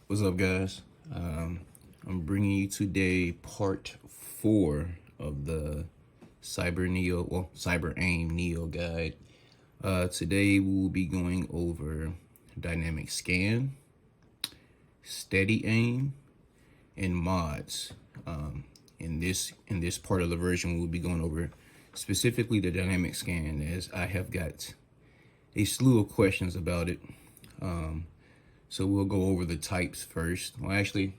What's up, guys? I'm bringing you today part 4 of the Cyber Aim Neo guide. Today we will be going over dynamic scan, steady aim, and mods. In this part of the version, we'll be going over specifically the dynamic scan, as I have got a slew of questions about it. So we'll go over the types first. Well, actually,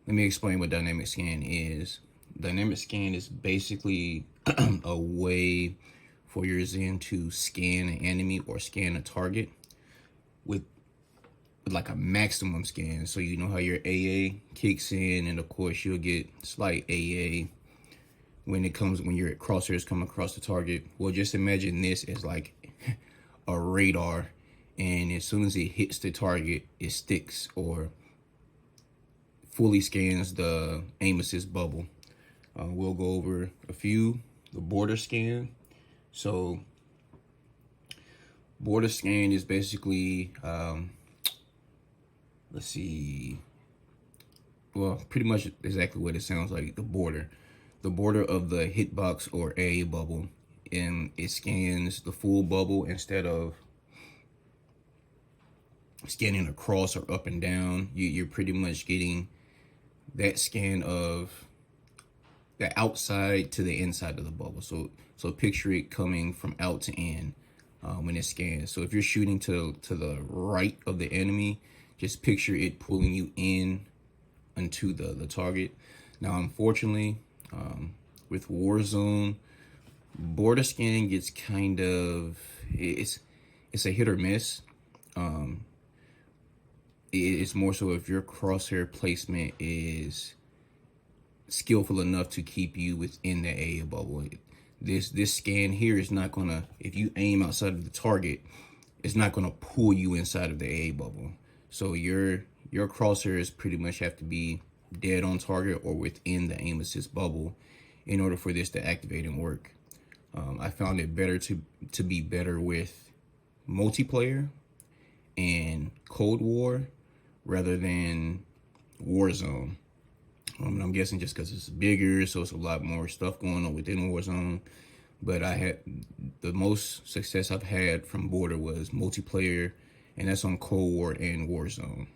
let me explain what dynamic scan is. Dynamic scan is basically a way for your Zen to scan an enemy or scan a target with like a maximum scan. So you know how your AA kicks in, and of course you'll get slight AA when your crosshairs come across the target. Well, just imagine this as like a radar, and as soon as it hits the target, it sticks or fully scans the aim assist bubble. We'll go over a few. The border scan. So border scan is basically, let's see, well, pretty much exactly what it sounds like. The border of the hitbox or AA bubble, and it scans the full bubble instead of scanning across or up and down. You're pretty much getting that scan of the outside to the inside of the bubble. So picture it coming from out to in when it scans. So if you're shooting to the right of the enemy, just picture it pulling you in onto the target. Now, unfortunately, with Warzone, border scan gets kind of, it's a hit or miss. It's more so if your crosshair placement is skillful enough to keep you within the AA bubble. This scan here is not gonna, if you aim outside of the target, it's not gonna pull you inside of the AA bubble. So your crosshairs pretty much have to be dead on target or within the aim assist bubble in order for this to activate and work. I found it better to be better with multiplayer and Cold War rather than Warzone. I'm guessing just because it's bigger, so it's a lot more stuff going on within Warzone. But I had the most success I've had from border was multiplayer, and that's on Cold War and Warzone.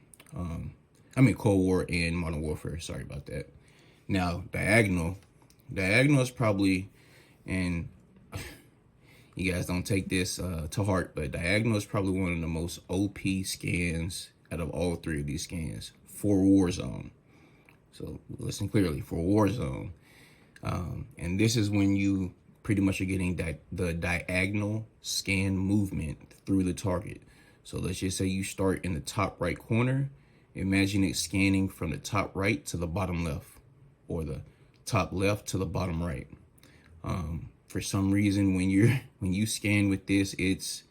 Cold War and Modern Warfare. Sorry about that. Now, diagonal is probably, and you guys don't take this to heart, but diagonal is probably one of the most OP scans out of all three of these scans for Warzone. So listen clearly, for Warzone. And this is when you pretty much are getting the diagonal scan movement through the target. So let's just say you start in the top right corner. Imagine it scanning from the top right to the bottom left, or the top left to the bottom right. For some reason, when you scan with this, it's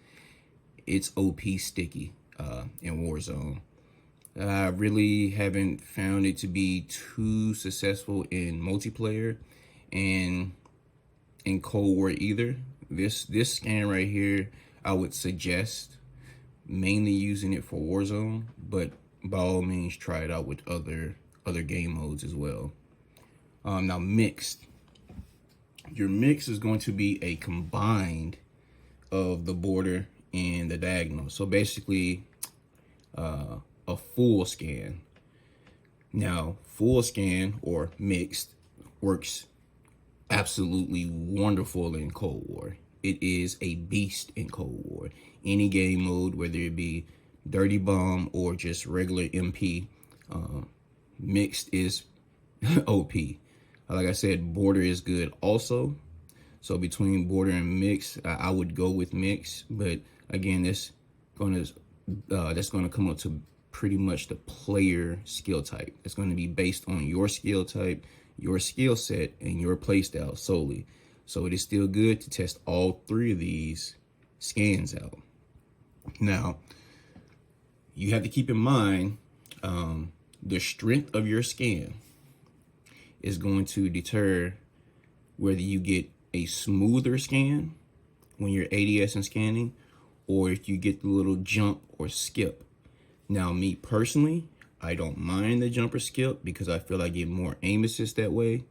OP sticky in Warzone. I really haven't found it to be too successful in multiplayer and in Cold War either. This scan right here, I would suggest mainly using it for Warzone, but by all means try it out with other game modes as well. Now, mixed. Your mix is going to be a combined of the border and the diagonal. So basically, a full scan. Now, full scan or mixed works absolutely wonderful in Cold War. It is a beast in Cold War. Any game mode, whether it be Dirty Bomb or just regular MP, mixed is OP. Like I said, border is good also. So between border and mix, I would go with mix. But again, that's gonna come up to pretty much the player skill type. It's going to be based on your skill type, your skill set, and your playstyle solely. So it is still good to test all three of these scans out. Now, you have to keep in mind the strength of your scan is going to deter whether you get a smoother scan when you're ADS and scanning, or if you get the little jump or skip. Now, me personally, I don't mind the jumper skip because I feel I get more aim assist that way.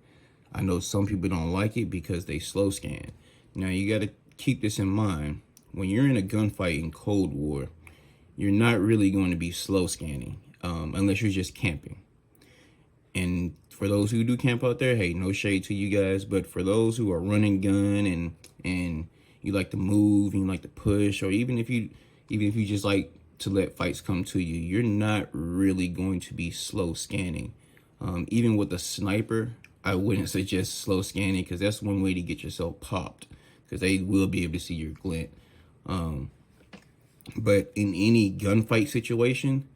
I know some people don't like it because they slow scan. Now you got to keep this in mind. When you're in a gunfight in Cold War, you're not really going to be slow scanning unless you're just camping. And for those who do camp out there, hey, no shade to you guys, but for those who are running gun and you like to move and you like to push, or even if you just like to let fights come to you, you're not really going to be slow scanning. Even with a sniper, I wouldn't suggest slow scanning because that's one way to get yourself popped, because they will be able to see your glint. But in any gunfight situation,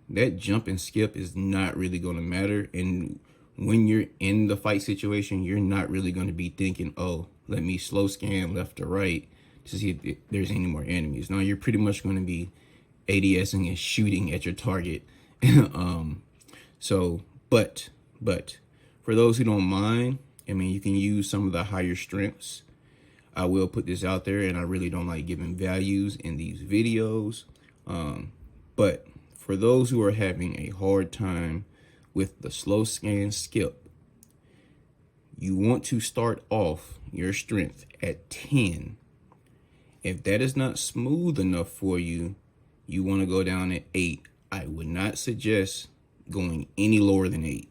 that jump and skip is not really going to matter. And when you're in the fight situation, you're not really going to be thinking, oh, let me slow scan left or right to see if there's any more enemies. No, you're pretty much going to be ADSing and shooting at your target. But for those who don't mind, I mean, you can use some of the higher strengths. I will put this out there, and I really don't like giving values in these videos. But for those who are having a hard time with the slow scan skip, you want to start off your strength at 10. If that is not smooth enough for you, you want to go down at 8. I would not suggest going any lower than 8.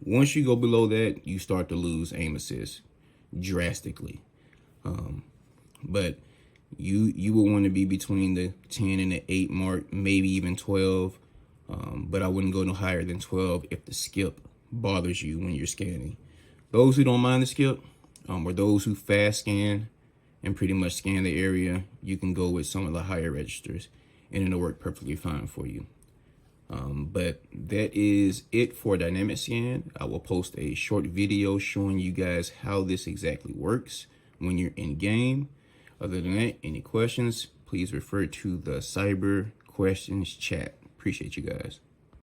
Once you go below that, you start to lose aim assist drastically. But you will want to be between the 10 and the 8 mark, maybe even 12. But I wouldn't go no higher than 12 if the skip bothers you when you're scanning. Those who don't mind the skip, or those who fast scan and pretty much scan the area, you can go with some of the higher registers and it'll work perfectly fine for you. But that is it for dynamic scan. I will post a short video showing you guys how this exactly works when you're in game. Other than that, any questions, please refer to the cyber questions chat. Appreciate you guys.